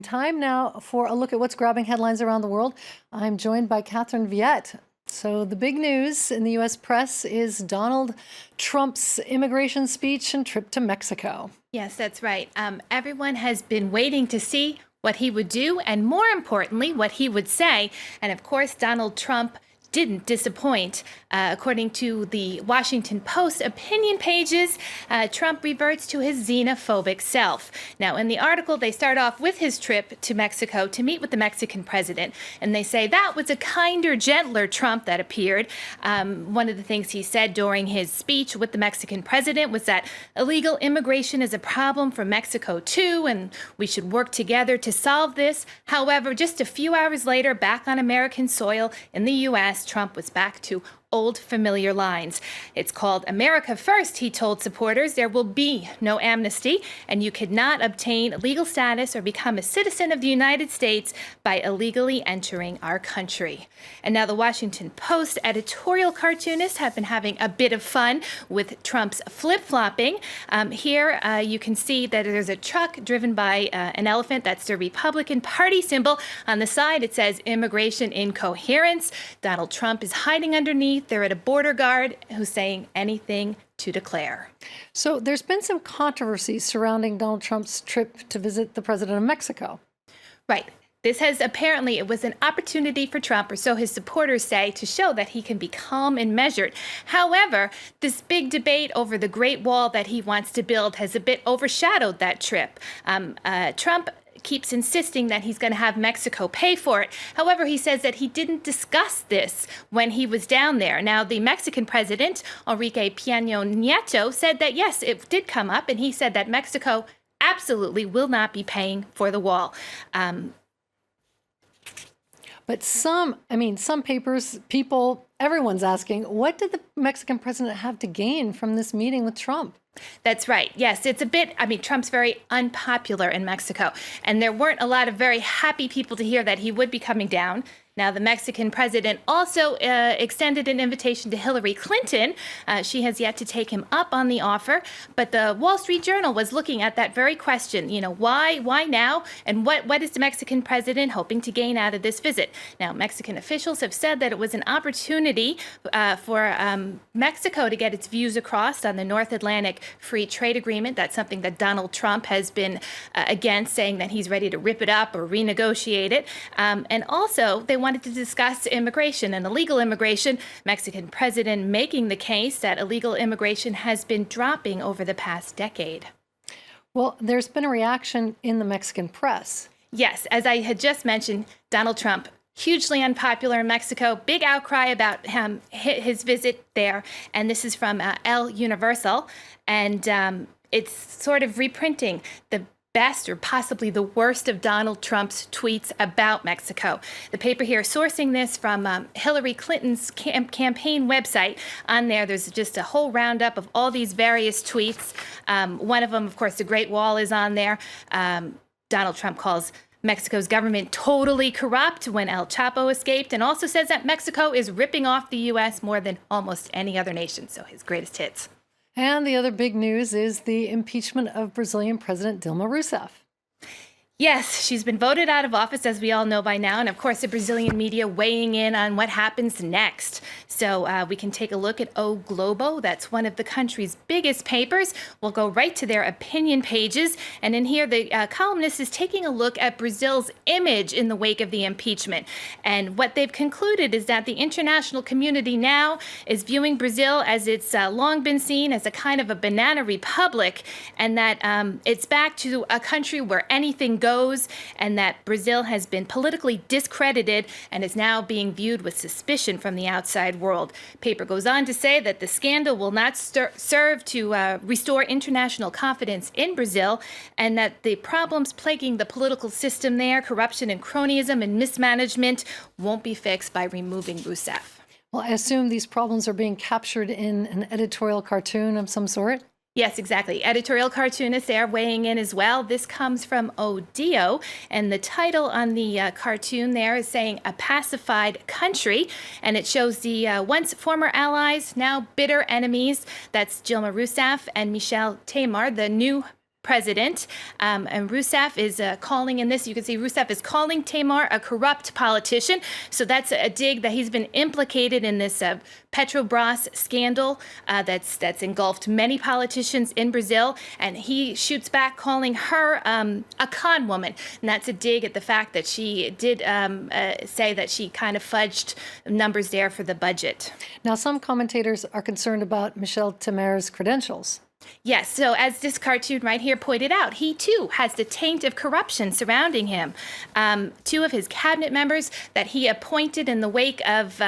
Time now for a look at what's grabbing headlines around the world. I'm joined by Catherine Viette. So the big news in the U.S. press is Donald Trump's immigration speech and trip to Mexico. Yes, that's right. Everyone has been waiting to see what he would do and, more importantly, what he would say. And of course, Donald Trump didn't disappoint. According to the Washington Post opinion pages, Trump reverts to his xenophobic self. Now, in the article, they start off with his trip to Mexico to meet with the Mexican president, and they say that was a kinder, gentler Trump that appeared. One of the things he said during his speech with the Mexican president was that illegal immigration is a problem for Mexico too, and we should work together to solve this. However, just a few hours later, back on American soil in the U.S., Trump was back to old familiar lines. It's called America First, he told supporters. There will be no amnesty, and you could not obtain legal status or become a citizen of the United States by illegally entering our country. And now the Washington Post editorial cartoonists have been having a bit of fun with Trump's flip-flopping. Here you can see that there's a truck driven by an elephant. That's the Republican Party symbol. On the side, it says immigration incoherence. Donald Trump is hiding underneath. They're at a border guard who's saying anything to declare. So there's been some controversy surrounding Donald Trump's trip to visit the president of Mexico. Right. It was an opportunity for Trump, or so his supporters say, to show that he can be calm and measured. However, this big debate over the Great Wall that he wants to build has a bit overshadowed that trip. Trump keeps insisting that he's going to have Mexico pay for it. However, he says that he didn't discuss this when he was down there. Now, the Mexican president, Enrique Peña Nieto, said that, yes, it did come up, and he said that Mexico absolutely will not be paying for the wall. But some papers, people, everyone's asking, what did the Mexican president have to gain from this meeting with Trump? That's right. Yes, it's a bit, Trump's very unpopular in Mexico, and there weren't a lot of very happy people to hear that he would be coming down. Now, the Mexican president also extended an invitation to Hillary Clinton. She has yet to take him up on the offer, but the Wall Street Journal was looking at that very question. Why now? And what is the Mexican president hoping to gain out of this visit? Now, Mexican officials have said that it was an opportunity for Mexico to get its views across on the North Atlantic Free Trade Agreement. That's something that Donald Trump has been against, saying that he's ready to rip it up or renegotiate it. And also, they wanted to discuss immigration and illegal immigration. Mexican president making the case that illegal immigration has been dropping over the past decade. Well, there's been a reaction in the Mexican press. Yes, as I had just mentioned, Donald Trump, hugely unpopular in Mexico, big outcry about his visit there. And this is from El Universal. And it's sort of reprinting the best or possibly the worst of Donald Trump's tweets about Mexico. The paper here sourcing this from Hillary Clinton's campaign website. On there, there's just a whole roundup of all these various tweets. One of them, of course, the Great Wall is on there. Donald Trump calls Mexico's government totally corrupt when El Chapo escaped, and also says that Mexico is ripping off the U.S. more than almost any other nation. So his greatest hits. And the other big news is the impeachment of Brazilian President Dilma Rousseff. Yes, she's been voted out of office, as we all know by now. And of course, the Brazilian media weighing in on what happens next. So we can take a look at O Globo. That's one of the country's biggest papers. We'll go right to their opinion pages. And in here, the columnist is taking a look at Brazil's image in the wake of the impeachment. And what they've concluded is that the international community now is viewing Brazil as it's long been seen as a kind of a banana republic, and that it's back to a country where anything goes, and that Brazil has been politically discredited and is now being viewed with suspicion from the outside world. Paper goes on to say that the scandal will not serve to restore international confidence in Brazil, and that the problems plaguing the political system there, corruption and cronyism and mismanagement, won't be fixed by removing Rousseff. Well, I assume these problems are being captured in an editorial cartoon of some sort? Yes, exactly. Editorial cartoonists there weighing in as well. This comes from Odio, and the title on the cartoon there is saying "A Pacified Country," and it shows the once former allies, now bitter enemies. That's Dilma Rousseff and Michel Temer, the new president. And Rousseff is calling in this, you can see Rousseff is calling Tamar a corrupt politician. So that's a dig that he's been implicated in this Petrobras scandal that's engulfed many politicians in Brazil. And he shoots back calling her a con woman. And that's a dig at the fact that she did say that she kind of fudged numbers there for the budget. Now, some commentators are concerned about Michel Temer's credentials. Yes, so as this cartoon right here pointed out, he too has the taint of corruption surrounding him. Two of his cabinet members that he appointed in the wake of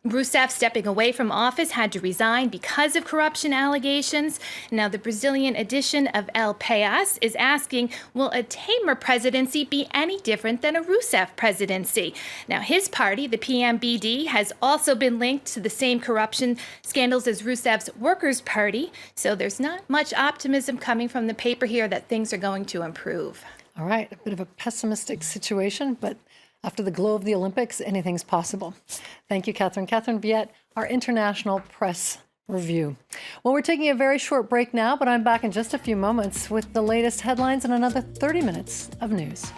Rousseff stepping away from office had to resign because of corruption allegations. Now, the Brazilian edition of El País is asking, will a Temer presidency be any different than a Rousseff presidency? Now, his party, the PMBD, has also been linked to the same corruption scandals as Rousseff's Workers' Party. So there's not much optimism coming from the paper here that things are going to improve. All right, a bit of a pessimistic situation, but after the glow of the Olympics, anything's possible. Thank you, Catherine. Catherine Viette, our international press review. Well, we're taking a very short break now, but I'm back in just a few moments with the latest headlines and another 30 minutes of news.